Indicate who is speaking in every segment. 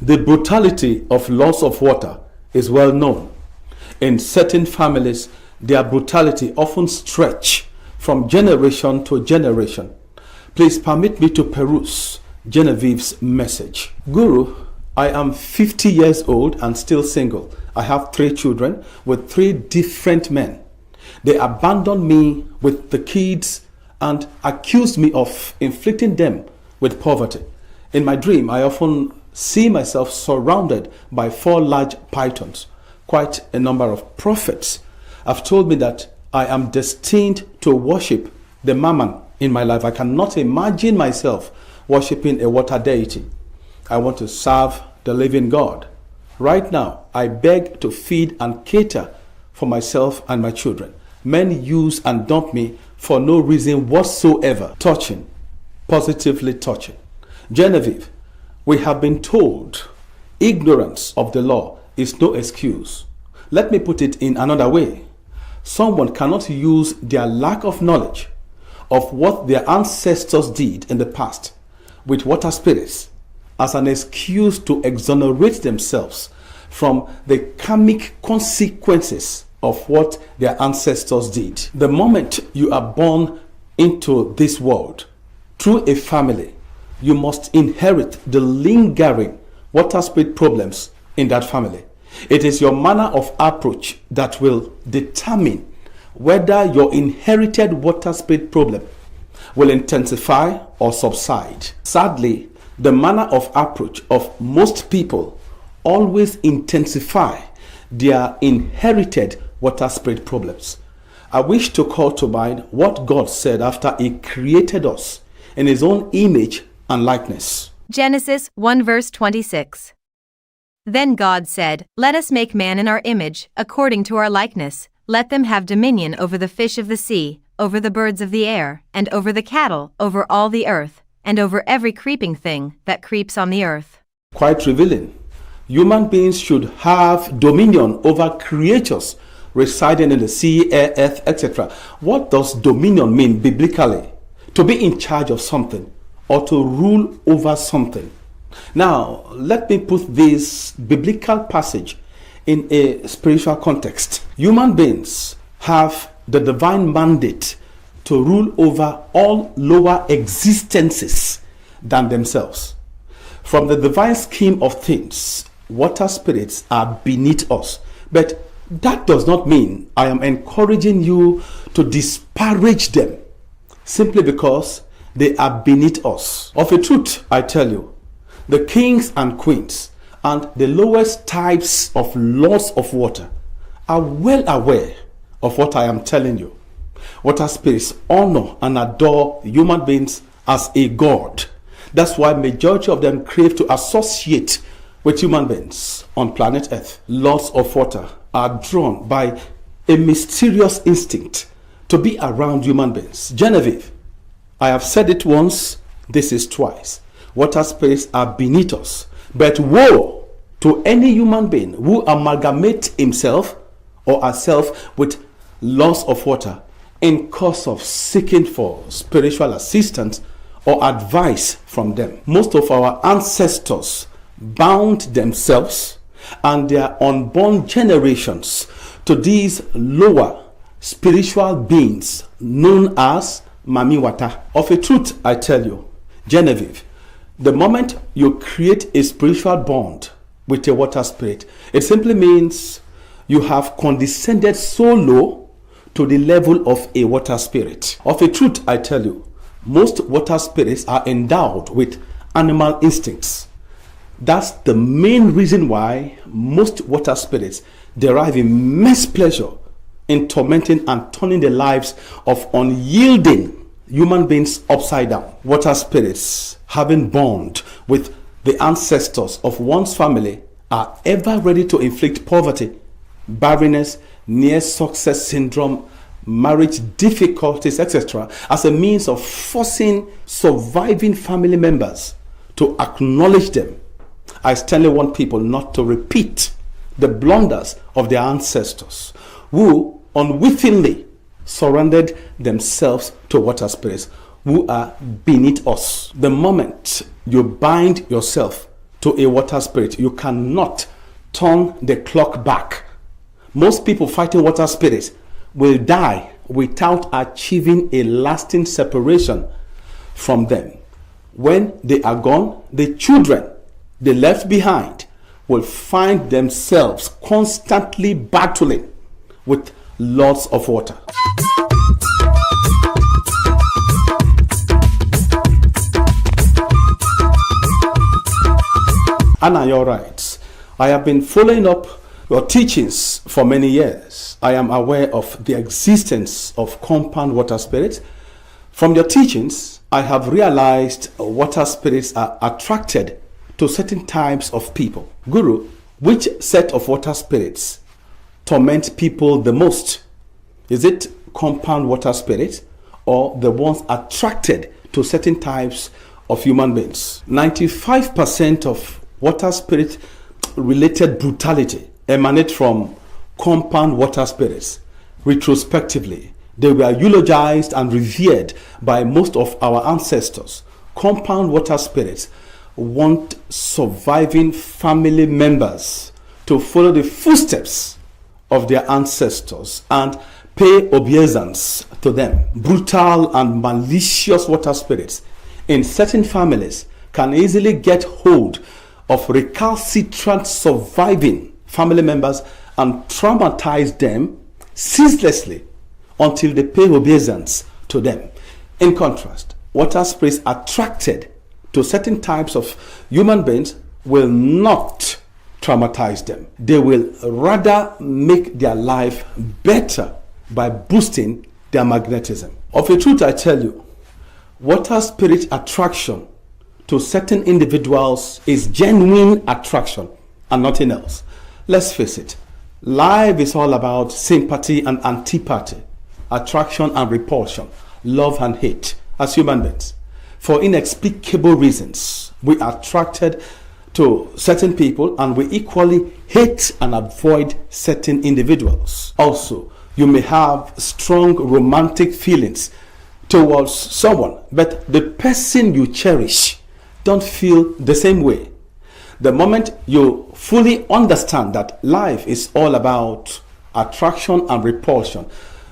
Speaker 1: The brutality of loss of water is well known. In certain families, their brutality often stretch from generation to generation. Please permit me to peruse Genevieve's message. Guru, I am 50 years old and still single. I have 3 children with 3 different men. They abandoned me with the kids and accused me of inflicting them with poverty. In my dream, I often see myself surrounded by 4 large pythons. Quite a number of prophets have told me that I am destined to worship the mammon in my life. I cannot imagine myself worshiping a water deity. I want to serve the living God. Right now, I beg to feed and cater for myself and my children. Men use and dump me for no reason whatsoever. Touching, positively touching. Genevieve, we have been told ignorance of the law is no excuse. Let me put it in another way. Someone cannot use their lack of knowledge of what their ancestors did in the past with water spirits as an excuse to exonerate themselves from the karmic consequences of what their ancestors did. The moment you are born into this world through a family, you must inherit the lingering water spirit problems in that family. It is your manner of approach that will determine whether your inherited water spirit problem will intensify or subside. Sadly, the manner of approach of most people always intensify their inherited water spirit problems. I wish to call to mind what God said after He created us in His own image and likeness.
Speaker 2: Genesis 1 verse 26. Then God said, "Let us make man in our image, according to our likeness. Let them have dominion over the fish of the sea, over the birds of the air, and over the cattle, over all the earth, and over every creeping thing that creeps on the earth."
Speaker 1: Quite revealing. Human beings should have dominion over creatures residing in the sea, air, earth, etc. What does dominion mean biblically? To be in charge of something or to rule over something. Now, let me put this biblical passage in a spiritual context. Human beings have the divine mandate to rule over all lower existences than themselves. From the divine scheme of things, water spirits are beneath us. But that does not mean I am encouraging you to disparage them simply because they are beneath us. Of a truth, I tell you, the kings and queens and the lowest types of laws of water are well aware of what I am telling you. Water spirits honor and adore human beings as a god. That's why majority of them crave to associate with human beings on planet Earth. Laws of water are drawn by a mysterious instinct to be around human beings. Genevieve, I have said it once, this is twice. Water spirits are beneath us. But woe to any human being who amalgamates himself or herself with laws of water in course of seeking for spiritual assistance or advice from them. Most of our ancestors bound themselves and their unborn generations to these lower spiritual beings known as Mami Wata. Of a truth, I tell you, Genevieve, the moment you create a spiritual bond with a water spirit, it simply means you have condescended so low to the level of a water spirit. Of a truth, I tell you, most water spirits are endowed with animal instincts. That's the main reason why most water spirits derive immense pleasure in tormenting and turning the lives of unyielding human beings upside down. Water spirits, having bond with the ancestors of one's family, are ever ready to inflict poverty, bareness, near success syndrome, marriage difficulties, etc., as a means of forcing surviving family members to acknowledge them. I sternly want people not to repeat the blunders of their ancestors who unwittingly surrendered themselves to water spirits who are beneath us. The moment you bind yourself to a water spirit. You cannot turn the clock back. Most people fighting water spirits will die without achieving a lasting separation from them. When they are gone, the children they left behind will find themselves constantly battling with lots of water. Anna, you're right. I have been following up your teachings for many years. I am aware of the existence of compound water spirits. From your teachings, I have realized water spirits are attracted to certain types of people. Guru, which set of water spirits torment people the most? Is it compound water spirits or the ones attracted to certain types of human beings? 95% of water spirit related brutality emanate from compound water spirits. Retrospectively, they were eulogized and revered by most of our ancestors. Compound water spirits want surviving family members to follow the footsteps of their ancestors and pay obeisance to them. Brutal and malicious water spirits in certain families can easily get hold of recalcitrant surviving family members and traumatize them ceaselessly until they pay obeisance to them. In contrast, water spirits attracted to certain types of human beings will not traumatize them. They will rather make their life better by boosting their magnetism. Of a truth, I tell you, water spirit attraction to certain individuals is genuine attraction and nothing else. Let's face it, life is all about sympathy and antipathy, attraction and repulsion, love and hate as human beings. For inexplicable reasons, we are attracted to certain people and we equally hate and avoid certain individuals. Also, you may have strong romantic feelings towards someone, but the person you cherish don't feel the same way. The moment you fully understand that life is all about attraction and repulsion,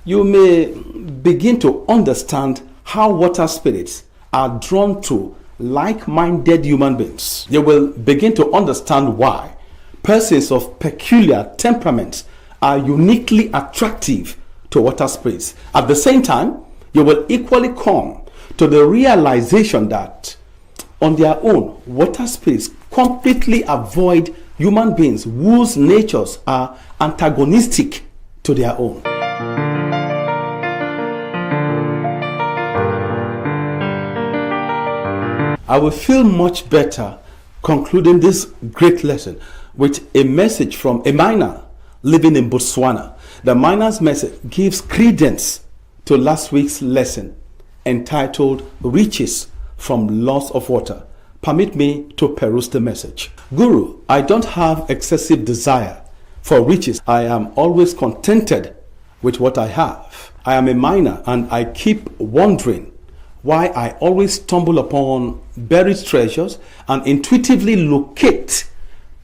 Speaker 1: you may begin to understand how water spirits are drawn to like-minded human beings. You will begin to understand why persons of peculiar temperaments are uniquely attractive to water spirits. At the same time, you will equally come to the realization that on their own, water spirits completely avoid human beings whose natures are antagonistic to their own. I will feel much better concluding this great lesson with a message from a miner living in Botswana. The miner's message gives credence to last week's lesson entitled Riches from Loss of Water. Permit me to peruse the message. Guru, I don't have excessive desire for riches. I am always contented with what I have. I am a miner and I keep wondering why I always stumble upon buried treasures and intuitively locate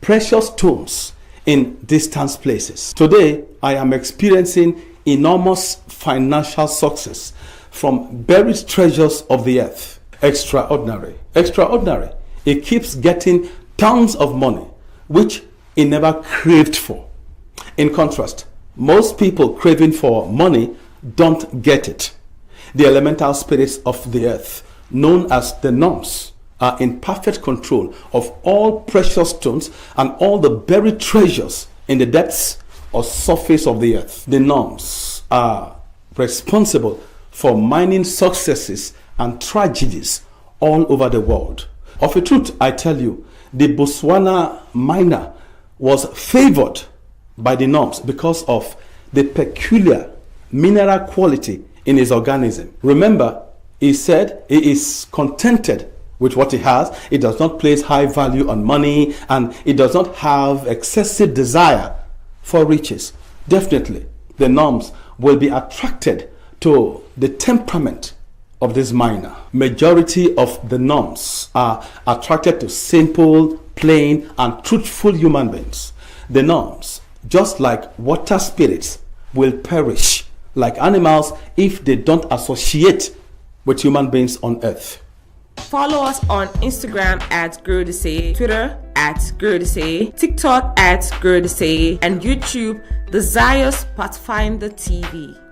Speaker 1: precious stones in distant places. Today, I am experiencing enormous financial success from buried treasures of the earth. Extraordinary. Extraordinary. It keeps getting tons of money, which it never craved for. In contrast, most people craving for money don't get it. The elemental spirits of the earth, known as the gnomes, are in perfect control of all precious stones and all the buried treasures in the depths or surface of the earth. The gnomes are responsible for mining successes and tragedies all over the world. Of a truth, I tell you, the Botswana miner was favored by the gnomes because of the peculiar mineral quality in his organism. Remember, he said he is contented with what he has. He does not place high value on money and he does not have excessive desire for riches. Definitely, the gnomes will be attracted to the temperament of this miner. Majority of the gnomes are attracted to simple, plain, and truthful human beings. The norms, just like water spirits, will perish like animals if they don't associate with human beings on earth.
Speaker 3: Follow us on Instagram at Grow to Say, Twitter at Grow to Say, TikTok at Grow to Say, and YouTube, the Zios Pathfinder TV.